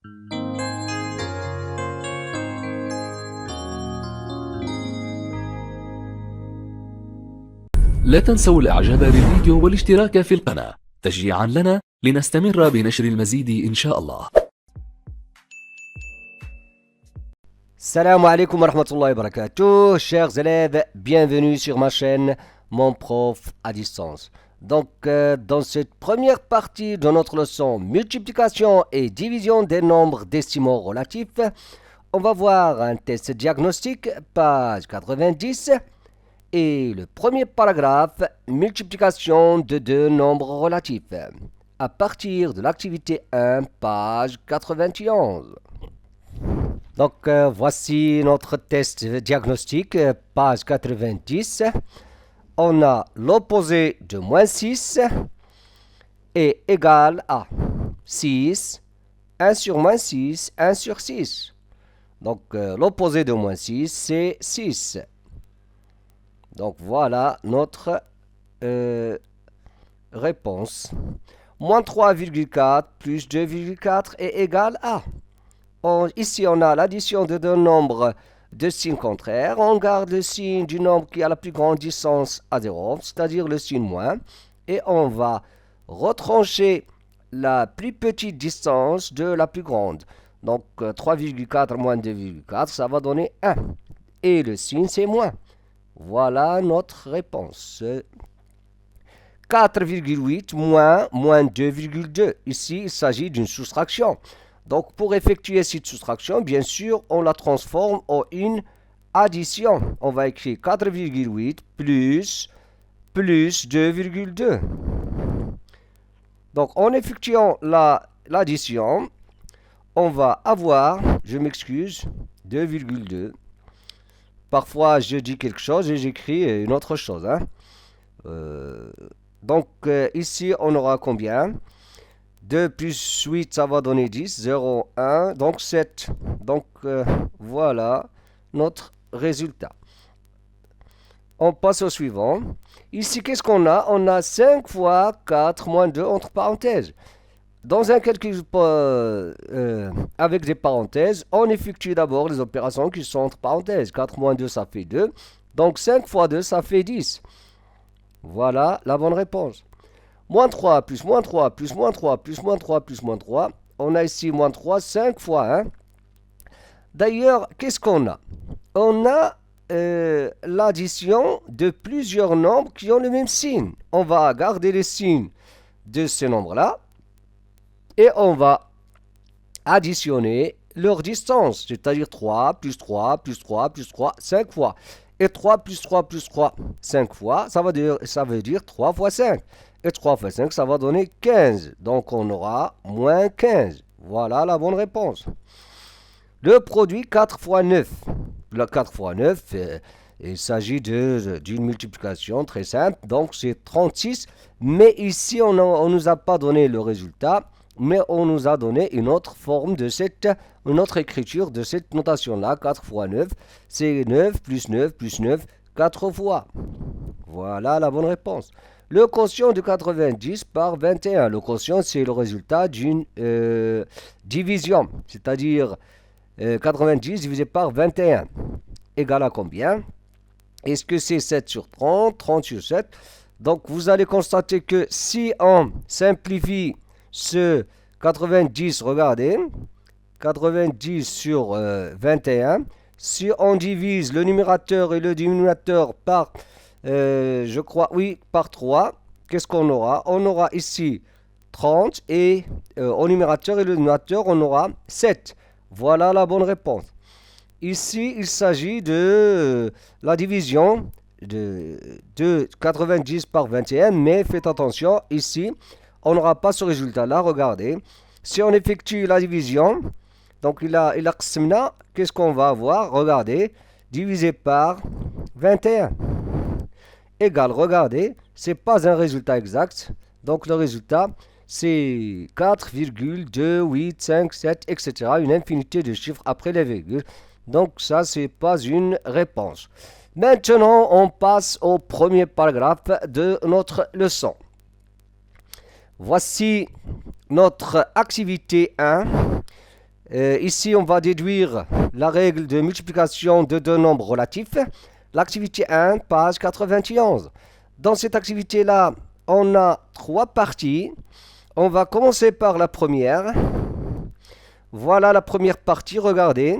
لا تنسوا الإعجاب بالفيديو والاشتراك في القناة تشجيعا لنا لنستمر بنشر المزيد إن شاء الله. Salam alaikum wa rahmatullahi wa barakatuh, chers élèves, bienvenue sur ma chaîne Mon Prof à distance. Donc, dans cette première partie de notre leçon multiplication et division des nombres décimaux relatifs, on va voir un test diagnostique, page 90, et le premier paragraphe, multiplication de deux nombres relatifs, à partir de l'activité 1, page 91. Donc, voici notre test diagnostique, page 90. On a l'opposé de moins 6 est égal à 6, 1 sur moins 6, 1 sur 6. Donc, l'opposé de moins 6, c'est 6. Donc, voilà notre réponse. Moins 3,4 plus 2,4 est égal à... Ici, on a l'addition de deux nombres de signes contraires. On garde le signe du nombre qui a la plus grande distance à 0, c'est-à-dire le signe moins. Et on va retrancher la plus petite distance de la plus grande. Donc, 3,4 moins 2,4, ça va donner 1. Et le signe, c'est moins. Voilà notre réponse. 4,8 moins 2,2. Ici, il s'agit d'une soustraction. Donc, pour effectuer cette soustraction, bien sûr, on la transforme en une addition. On va écrire 4,8 plus 2,2. Donc, en effectuant l'addition, on va avoir, je m'excuse, 2,2. Parfois, je dis quelque chose et j'écris une autre chose. Donc, ici, on aura combien ? 2 plus 8, ça va donner 10, 0, 1, donc 7. Donc, voilà notre résultat. On passe au suivant. Ici, qu'est-ce qu'on a? On a 5 fois 4 moins 2 entre parenthèses. Dans un calcul avec des parenthèses, on effectue d'abord les opérations qui sont entre parenthèses. 4 moins 2, ça fait 2. Donc, 5 fois 2, ça fait 10. Voilà la bonne réponse. Moins 3 plus moins 3 plus moins 3 plus moins 3 plus moins 3. On a ici moins 3, 5 fois 1. D'ailleurs, qu'est-ce qu'on a? On a l'addition de plusieurs nombres qui ont le même signe. On va garder les signes de ces nombres-là et on va additionner leur distance, c'est-à-dire 3 plus 3 plus 3 plus 3, 5 fois. Et 3 plus 3 plus 3, 5 fois, ça veut dire 3 fois 5. Et 3 fois 5, ça va donner 15. Donc, on aura moins 15. Voilà la bonne réponse. Le produit 4 fois 9. Le 4 fois 9, il s'agit d'une multiplication très simple. Donc, c'est 36. Mais ici, on ne nous a pas donné le résultat. Mais on nous a donné une autre forme une autre écriture de cette notation-là. 4 fois 9, c'est 9 plus 9 plus 9, 4 fois. Voilà la bonne réponse. Le quotient de 90 par 21. Le quotient, c'est le résultat d'une division. C'est-à-dire 90 divisé par 21. Égal à combien? Est-ce que c'est 7 sur 30? 30 sur 7. Donc, vous allez constater que si on simplifie ce 90, regardez, 90 sur 21, si on divise le numérateur et le dénominateur par... je crois, oui, par 3. Qu'est-ce qu'on aura? On aura ici 30 et au numérateur et le dénominateur, on aura 7. Voilà la bonne réponse. Ici, il s'agit de la division de 90 par 21, mais faites attention, ici, on n'aura pas ce résultat-là. Regardez, si on effectue la division, donc il a qu'est-ce qu'on va avoir? Regardez, divisé par 21. Égal, regardez, ce n'est pas un résultat exact. Donc le résultat, c'est 4,285, etc. Une infinité de chiffres après les virgules. Donc ça, ce n'est pas une réponse. Maintenant, on passe au premier paragraphe de notre leçon. Voici notre activité 1. Ici, on va déduire la règle de multiplication de deux nombres relatifs. L'activité 1, page 91. Dans cette activité-là, on a trois parties. On va commencer par la première. Voilà la première partie, regardez.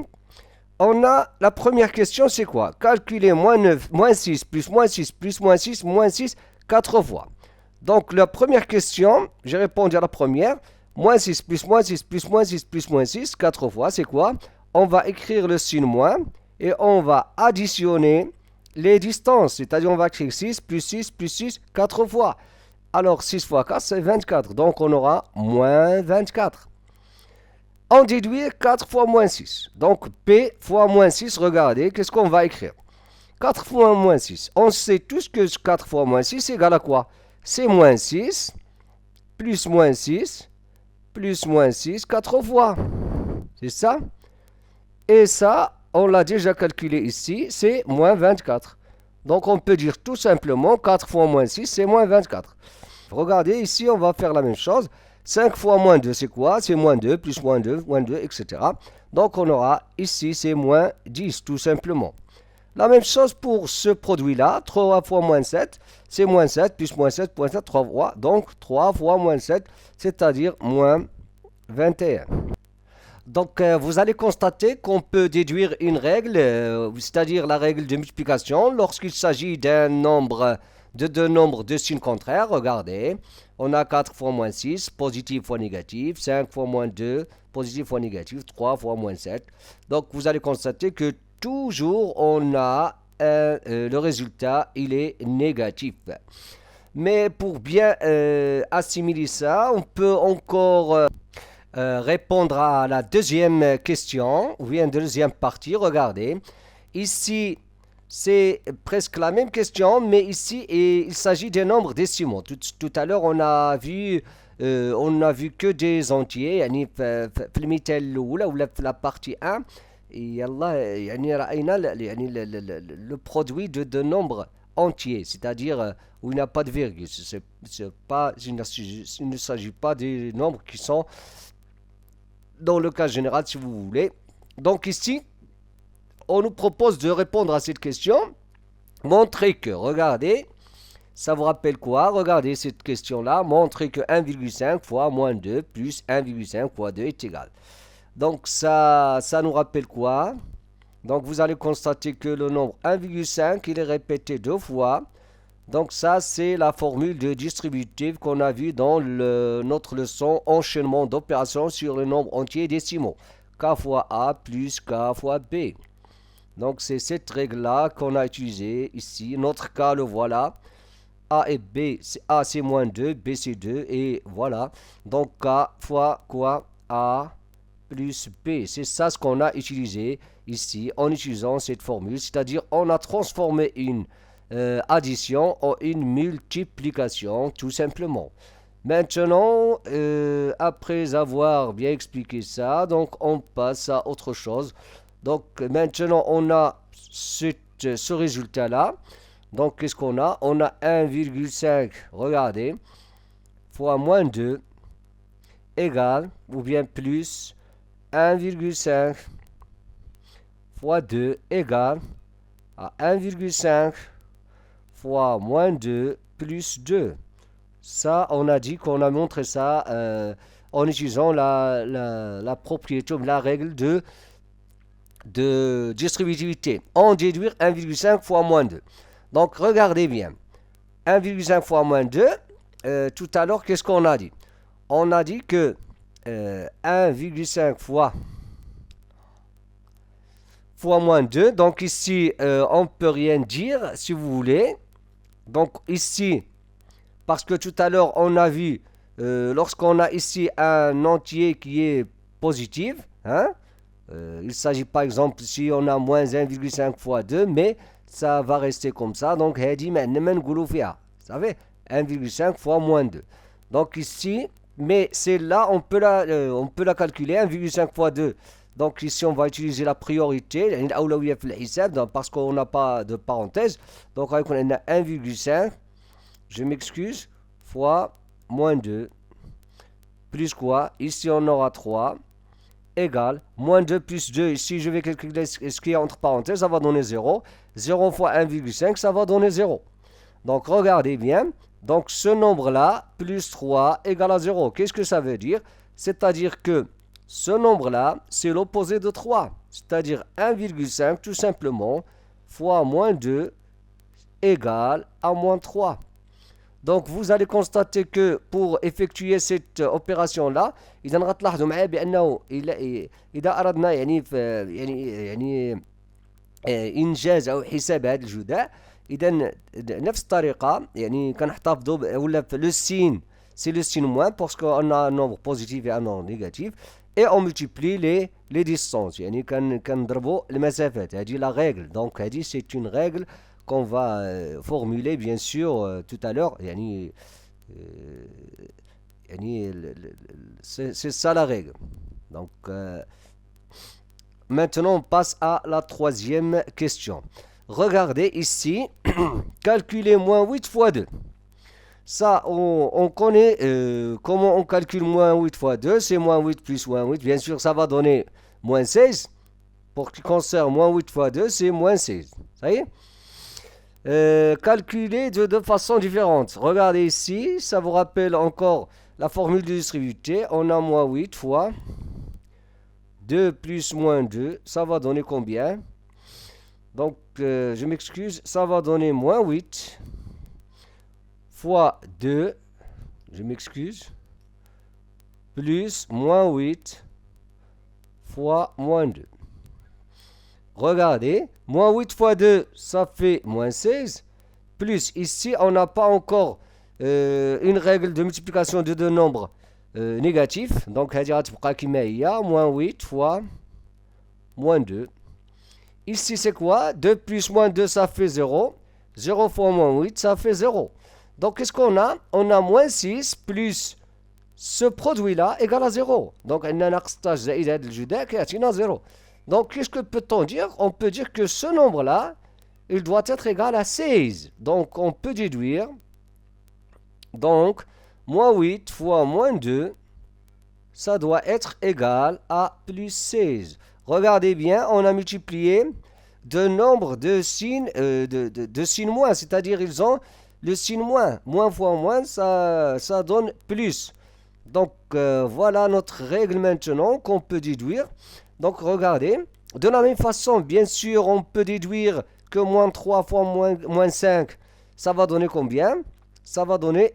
On a la première question, c'est quoi? Calculer moins 9, moins 6, plus moins 6, plus moins 6, moins 6, 4 fois. Donc la première question, j'ai répondu à la première. Moins 6 plus moins 6 plus moins 6 plus moins 6, 4 fois, c'est quoi? On va écrire le signe moins et on va additionner les distances. C'est-à-dire on va écrire 6 plus 6 plus 6, 4 fois. Alors 6 fois 4, c'est 24. Donc on aura moins 24. On déduit 4 fois moins 6. Donc P fois moins 6, regardez, qu'est-ce qu'on va écrire? 4 fois moins 6. On sait tous que 4 fois moins 6 est égal à quoi? C'est moins 6 plus moins 6 plus moins 6, 4 fois. C'est ça? Et ça, on l'a déjà calculé ici, c'est moins 24. Donc on peut dire tout simplement 4 fois moins 6, c'est moins 24. Regardez, ici, on va faire la même chose. 5 fois moins 2, c'est quoi? C'est moins 2, plus moins 2, etc. Donc on aura ici, c'est moins 10, tout simplement. La même chose pour ce produit-là. 3 fois moins 7, c'est moins 7, plus moins 7, moins 7, 3 fois. Donc 3 fois moins 7, c'est-à-dire moins 21. Donc vous allez constater qu'on peut déduire une règle, c'est-à-dire la règle de multiplication, lorsqu'il s'agit d'un nombre de deux nombres de signes contraires. Regardez, on a 4 fois moins 6, positif fois négatif, 5 fois moins 2, positif fois négatif, 3 fois moins 7. Donc vous allez constater que toujours on a le résultat, il est négatif. Mais pour bien assimiler ça, on peut encore répondre à la deuxième question, ou bien deuxième partie. Regardez, ici c'est presque la même question, mais ici il s'agit des nombres décimaux. Tout à l'heure on a vu que des entiers. يعني في المثال الأولى ولا في la partie 1 يلا يعني رأينا يعني le produit de nombres entiers, c'est-à-dire où il n'y a pas de virgule. Il ne s'agit pas des nombres qui sont dans le cas général, si vous voulez. Donc ici, on nous propose de répondre à cette question. Montrer que, regardez, ça vous rappelle quoi? Regardez cette question-là. Montrer que 1,5 fois moins 2 plus 1,5 fois 2 est égal. Donc ça nous rappelle quoi? Donc vous allez constater que le nombre 1,5, il est répété deux fois. Donc ça, c'est la formule de distributive qu'on a vue dans notre leçon enchaînement d'opérations sur le nombre entier décimaux. K fois A plus K fois B. Donc c'est cette règle-là qu'on a utilisée ici. Notre cas, le voilà. A et B, A c'est moins 2, B c'est 2, et voilà. Donc K fois quoi? A plus B. C'est ça ce qu'on a utilisé ici en utilisant cette formule. C'est-à-dire on a transformé une addition en une multiplication, tout simplement. Maintenant, après avoir bien expliqué ça, donc on passe à autre chose. Donc maintenant, on a ce résultat-là. Donc qu'est-ce qu'on a? On a 1,5, regardez, fois moins 2 égale, ou bien plus 1,5 fois 2 égale à 1,5 fois moins 2 plus 2. Ça, on a dit qu'on a montré ça en utilisant la propriété, la règle de distributivité. On déduit 1,5 fois moins 2. Donc, regardez bien. 1,5 fois moins 2, tout à l'heure, qu'est-ce qu'on a dit? On a dit que 1,5 fois moins 2. Donc ici, on ne peut rien dire, si vous voulez. Donc ici, parce que tout à l'heure, on a vu, lorsqu'on a ici un entier qui est positif, hein, il s'agit par exemple, si on a moins 1,5 fois 2, mais ça va rester comme ça. Donc, vous savez, 1,5 fois moins 2. Donc ici, mais c'est là, on peut la calculer, 1,5 fois 2. Donc ici, on va utiliser la priorité, parce qu'on n'a pas de parenthèse. Donc, on a 1,5, je m'excuse, fois moins 2, plus quoi? Ici, on aura 3. égale moins 2 plus 2. Ici, je vais calculer ce qui est entre parenthèses, ça va donner 0. 0 fois 1,5, ça va donner 0. Donc, regardez bien. Donc, ce nombre-là, plus 3, égale à 0. Qu'est-ce que ça veut dire? C'est-à-dire que ce nombre-là, c'est l'opposé de 3. C'est-à-dire 1,5, tout simplement, fois moins 2, égale à moins 3. Donc, vous allez constater que pour effectuer cette opération-là, إذا غتلاحظوا معايا بأنه إذا أردنا يعني إنجاز أو حساب هذا الجداء، إذا نفس الطريقة يعني كنحتفظوا ولا لو سين c'est le signe moins parce qu'on a un nombre positif et un nombre négatif et on multiplie les distances يعني كنضربوا المسافات. هذه la règle. Donc هذه c'est une règle qu'on va formuler bien sûr tout à l'heure. C'est ça la règle. Donc maintenant on passe à la troisième question. Regardez ici, calculer moins 8 fois 2. Ça, on connaît comment on calcule moins 8 fois 2. C'est moins 8 plus moins 8. Bien sûr, ça va donner moins 16. Pour ce qui concerne moins 8 fois 2, c'est moins 16. Ça y est? Calculer de deux façons différentes. Regardez ici, ça vous rappelle encore la formule de distributivité. On a moins 8 fois 2 plus moins 2. Ça va donner combien? Donc, je m'excuse, ça va donner moins 8 fois 2, je m'excuse, plus moins 8 fois moins 2. Regardez, moins 8 fois 2, ça fait moins 16, plus ici, on n'a pas encore une règle de multiplication de deux nombres négatifs. Donc, moins 8 fois moins 2. Ici, c'est quoi? 2 plus moins 2, ça fait 0. 0 fois moins 8, ça fait 0. Donc, qu'est-ce qu'on a? On a moins 6 plus ce produit-là égale à 0. Donc, on a un stage zaïd الجداء كيعطينا 0. Donc, qu'est-ce que peut-on dire? On peut dire que ce nombre-là, il doit être égal à 16. Donc, on peut déduire. Donc, moins 8 fois moins 2, ça doit être égal à plus 16. Regardez bien, on a multiplié de nombre de signes, de signes moins, c'est-à-dire ils ont le signe moins. Moins fois moins, ça donne plus. Donc voilà notre règle maintenant qu'on peut déduire. Donc regardez, de la même façon, bien sûr, on peut déduire que moins 3 fois moins 5, ça va donner combien? Ça va donner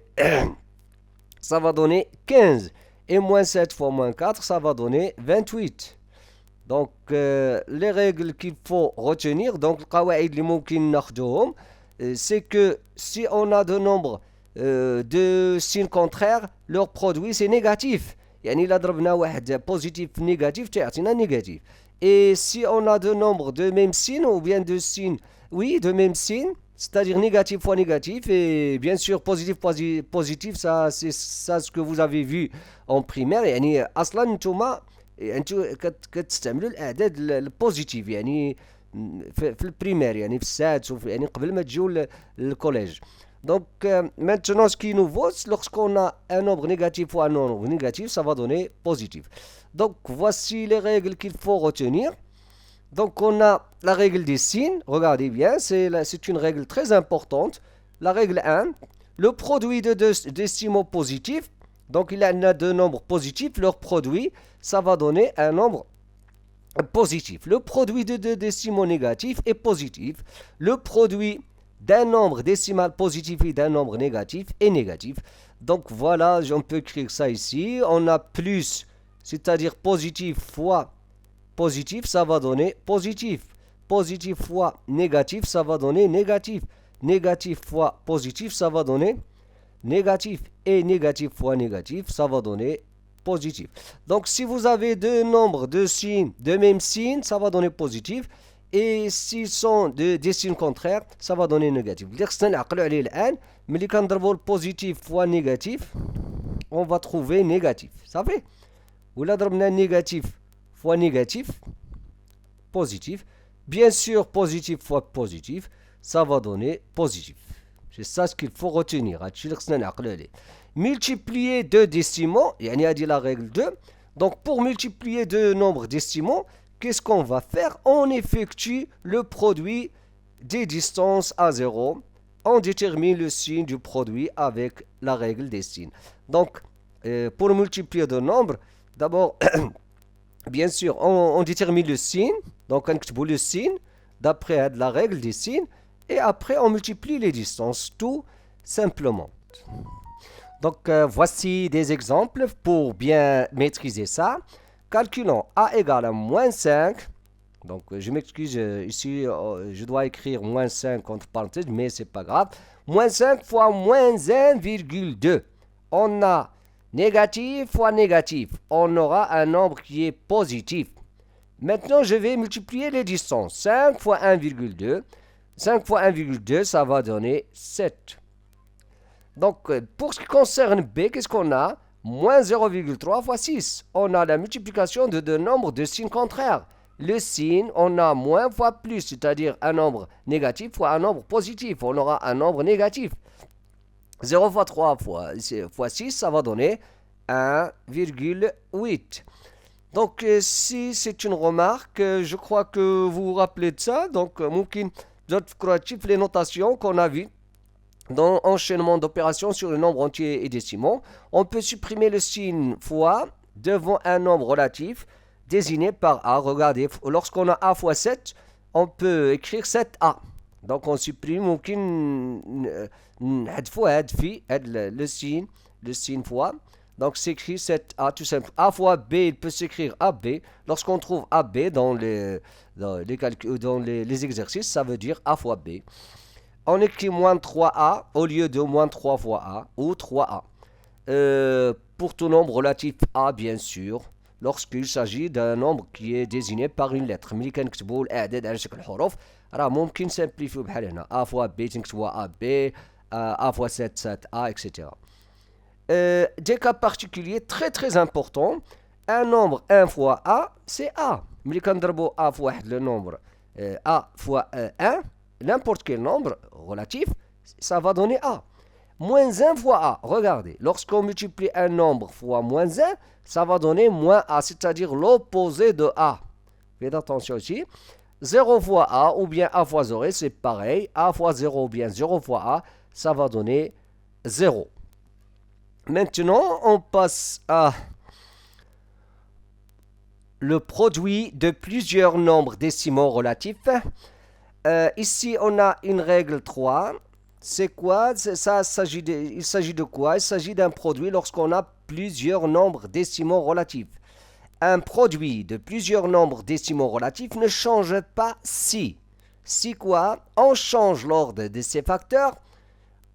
15. Et moins 7 fois moins 4, ça va donner 28. Donc, les règles qu'il faut retenir, donc, c'est que si on a de nombres de signes contraires, leur produit c'est négatif. يعني إلا ضربنا واحد positif négatif تعطينا négatif. Et si on a de nombres de même signe ou bien de signes, oui, de même signe, c'est-à-dire négatif fois négatif, et bien sûr positif positif, ça c'est ça ce que vous avez vu en primaire. يعني أصلا نتوما انتو كتستعملوا الاعداد البوزيتيف يعني في البريمير يعني في السادس يعني قبل ما تجيو للكوليج. Donc maintenant ce qui est nouveau, lorsqu'on a un nombre négatif ou un nombre négatif, ça va donner positif. Donc voici les règles qu'il faut retenir. Donc on a la règle des signes, regardez bien, c'est une règle très importante. La règle 1, le produit de deux décimaux positifs. Donc il y en a deux nombres positifs, leur produit, ça va donner un nombre positif. Le produit de deux décimaux négatifs est positif. Le produit d'un nombre décimal positif et d'un nombre négatif est négatif. Donc voilà, on peut écrire ça ici. On a plus, c'est-à-dire positif fois positif, ça va donner positif. Positif fois négatif, ça va donner négatif. Négatif fois positif, ça va donner négatif. Et négatif fois négatif, ça va donner positif. Donc si vous avez deux nombres de signes de même signe, ça va donner positif. Et s'ils sont des signes contraires, ça va donner négatif. Mais quand on positif fois négatif, on va trouver négatif. Ça fait? Ou là, négatif fois négatif, positif. Bien sûr, positif fois positif, ça va donner positif. C'est ça ce qu'il faut retenir. Multiplier deux décimaux, il y a dit la règle 2. Donc, pour multiplier deux nombres décimaux, qu'est-ce qu'on va faire? On effectue le produit des distances à 0. On détermine le signe du produit avec la règle des signes. Donc, pour multiplier deux nombres, d'abord, bien sûr, on détermine le signe. Donc, on écrit le signe d'après la règle des signes. Et après, on multiplie les distances, tout simplement. Donc, voici des exemples pour bien maîtriser ça. Calculons a égale à moins 5. Donc, je m'excuse, ici, je dois écrire moins 5 entre parenthèses, mais c'est pas grave. Moins 5 fois moins 1,2. On a négatif fois négatif. On aura un nombre qui est positif. Maintenant, je vais multiplier les distances. 5 fois 1,2. 5 fois 1,2, ça va donner 7. Donc, pour ce qui concerne B, qu'est-ce qu'on a? Moins 0,3 fois 6. On a la multiplication de deux nombres de signes contraires. Le signe, on a moins fois plus, c'est-à-dire un nombre négatif fois un nombre positif. On aura un nombre négatif. 0 fois 3 fois 6, ça va donner 1,8. Donc, si c'est une remarque, je crois que vous vous rappelez de ça. Donc, les notations qu'on a vues dans enchaînement d'opérations sur le nombre entier et décimaux, on peut supprimer le signe fois devant un nombre relatif désigné par A. Regardez, lorsqu'on a A fois 7, on peut écrire 7A. Donc on supprime le signe fois. Donc c'est écrit 7A tout simplement. A fois B, il peut s'écrire AB. Lorsqu'on trouve AB dans les exercices, ça veut dire A fois B. On écrit moins 3A au lieu de moins 3 fois A ou 3A. Pour tout nombre relatif A, bien sûr, lorsqu'il s'agit d'un nombre qui est désigné par une lettre. ملي كنكتبوا الاعداد على شكل حروف راه ممكن سامبليفيو بحال هنا A fois B تنكتبوها AB, A fois 7 7A, etc. Des cas particuliers très très importants. Un nombre 1 fois A, c'est A. ملي كنضربوا A fois le nombre A fois 1, n'importe quel nombre relatif, ça va donner A. Moins 1 fois A, regardez, lorsqu'on multiplie un nombre fois moins 1, ça va donner moins A, c'est-à-dire l'opposé de A. Faites attention ici. 0 fois A ou bien A fois 0, c'est pareil. A fois 0 ou bien 0 fois A, ça va donner 0. Maintenant, on passe à le produit de plusieurs nombres décimaux relatifs. Ici, on a une règle 3. C'est quoi? Il s'agit de quoi? Il s'agit d'un produit lorsqu'on a plusieurs nombres décimaux relatifs. Un produit de plusieurs nombres décimaux relatifs ne change pas si. Si quoi? On change l'ordre de ces facteurs,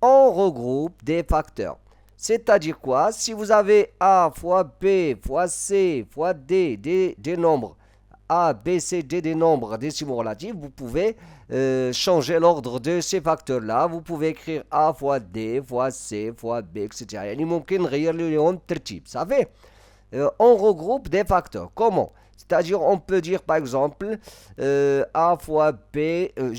on regroupe des facteurs. C'est-à-dire quoi? Si vous avez A fois B fois C fois D, des nombres A, B, C, D, des nombres décimaux relatifs, vous pouvez changer l'ordre de ces facteurs-là. Vous pouvez écrire A fois D fois C fois B, etc. يعني ممكن نغير لهم الترتيب. Ça fait on regroupe des facteurs. Comment? C'est-à-dire, on peut dire par exemple A fois B.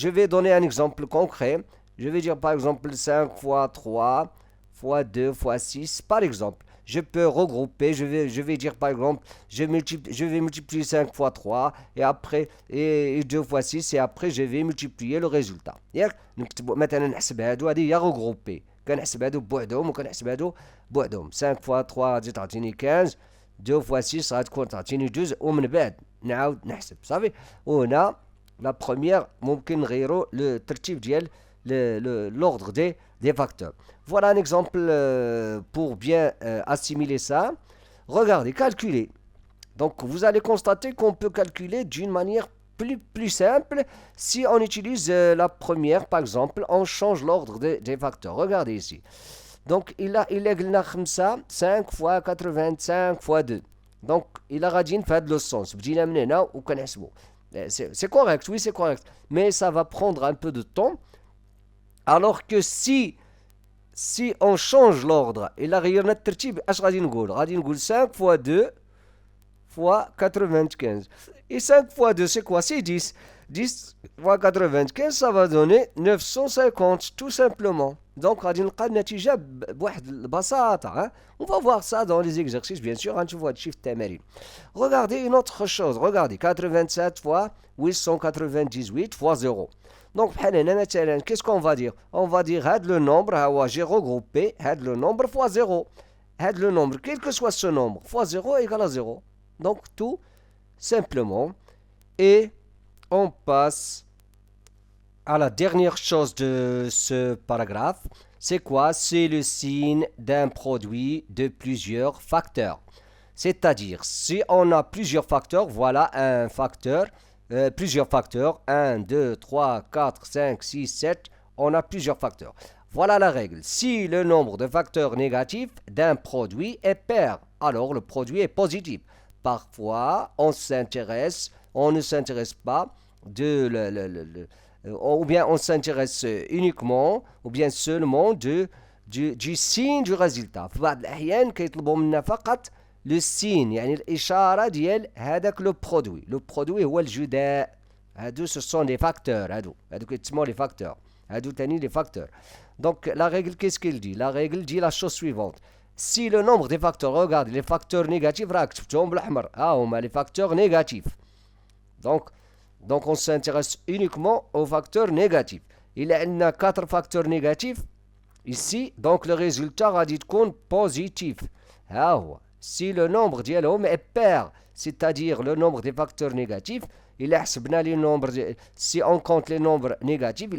Je vais donner un exemple concret. Je vais dire par exemple 5 fois 3 fois 2 fois 6, par exemple. Je peux regrouper, je vais dire par exemple, je vais multiplier 5 fois 3 et après et 2 fois 6 et après je vais multiplier le résultat. مثلا نحسب هادو هذه هي regrouper. كنحسب هادو بوحدهم وكنحسب هادو بوحدهم. 5 fois 3 غادي تعطيني 15, 2 fois 6 غتكون تعطيني 2 ومن بعد نعاود نحسب صافي. وهنا لا بروميير ممكن نغيروا الترتيب ديال l'ordre des facteurs. Voilà un exemple pour bien assimiler ça. Regardez, calculer. Donc, vous allez constater qu'on peut calculer d'une manière plus simple si on utilise la première, par exemple, on change l'ordre des facteurs. Regardez ici. Donc, il a 5 fois 85 fois 2. Donc, il a radine fait le sens. C'est correct, oui, c'est correct. Mais ça va prendre un peu de temps. Alors que si on change l'ordre, il a غيرنا الترتيب, اش غادي نقول 5 fois 2 fois 95. Et 5 fois 2, c'est quoi? C'est 10. 10 fois 95, ça va donner 950, tout simplement. Donc, on va voir ça dans les exercices, bien sûr, tu vois le chiffre tamarin. Regardez une autre chose. Regardez, 87 fois 898 fois 0. Donc, qu'est-ce qu'on va dire? On va dire, le nombre, j'ai regroupé, le nombre fois 0. Le nombre, quel que soit ce nombre, fois 0 égale à 0. Donc, tout simplement. Et on passe à la dernière chose de ce paragraphe. C'est quoi? C'est le signe d'un produit de plusieurs facteurs. C'est-à-dire, si on a plusieurs facteurs, voilà un facteur, plusieurs facteurs, 1, 2, 3, 4, 5, 6, 7, on a plusieurs facteurs. Voilà la règle. Si le nombre de facteurs négatifs d'un produit est pair, alors le produit est positif. Parfois, on ne s'intéresse pas ou bien on s'intéresse uniquement ou bien seulement du signe du résultat. في بعض الأحيان كيطلبوا منا فقط le signe يعني الإشارة ديال هذاك لو برودوي. لو برودوي هو الجداء. هادو ce sont des facteurs. هادو كيتسموا les facteurs. هادو تاني les facteurs. Donc la règle, qu'est-ce qu'elle dit? La règle dit la chose suivante. Si le nombre des facteurs, regarde, les facteurs négatifs, les facteurs négatifs. Donc on s'intéresse uniquement aux facteurs négatifs. Il y a 4 facteurs négatifs ici, donc le résultat va être positif. Si le nombre ديالهم est pair, c'est-à-dire le nombre des facteurs négatifs, si on compte les nombres négatifs,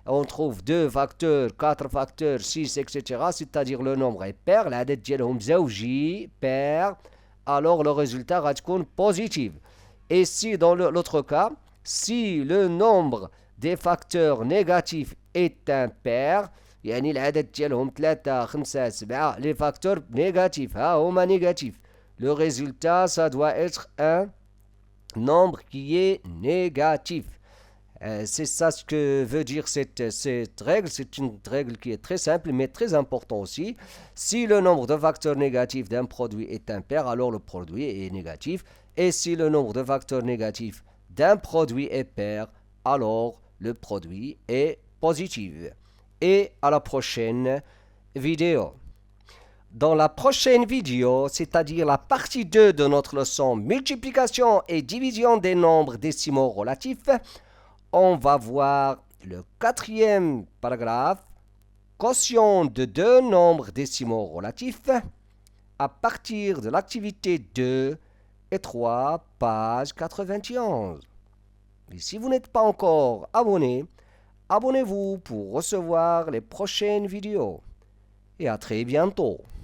on trouve 2 facteurs, 4 facteurs, 6, etc. C'est-à-dire le nombre est pair, العدد ديالهم زوجي, pair, alors le résultat va être positif. Et si dans l'autre cas, si le nombre des facteurs négatifs est impair, يعني العدد ديالهم 3 5 7 les facteurs négatifs هما négatifs, le résultat ça doit être un nombre qui est négatif. C'est ça ce que veut dire cette règle. C'est une règle qui est très simple mais très importante aussi. Si le nombre de facteurs négatifs d'un produit est impair, alors le produit est négatif. Et si le nombre de facteurs négatifs d'un produit est pair, alors le produit est positif. Et à la prochaine vidéo. Dans la prochaine vidéo, c'est-à-dire la partie 2 de notre leçon multiplication et division des nombres décimaux relatifs, on va voir le 4e paragraphe, quotient de 2 nombres décimaux relatifs, à partir de l'activité 2 et 3, page 91. Et si vous n'êtes pas encore abonné, abonnez-vous pour recevoir les prochaines vidéos. Et à très bientôt.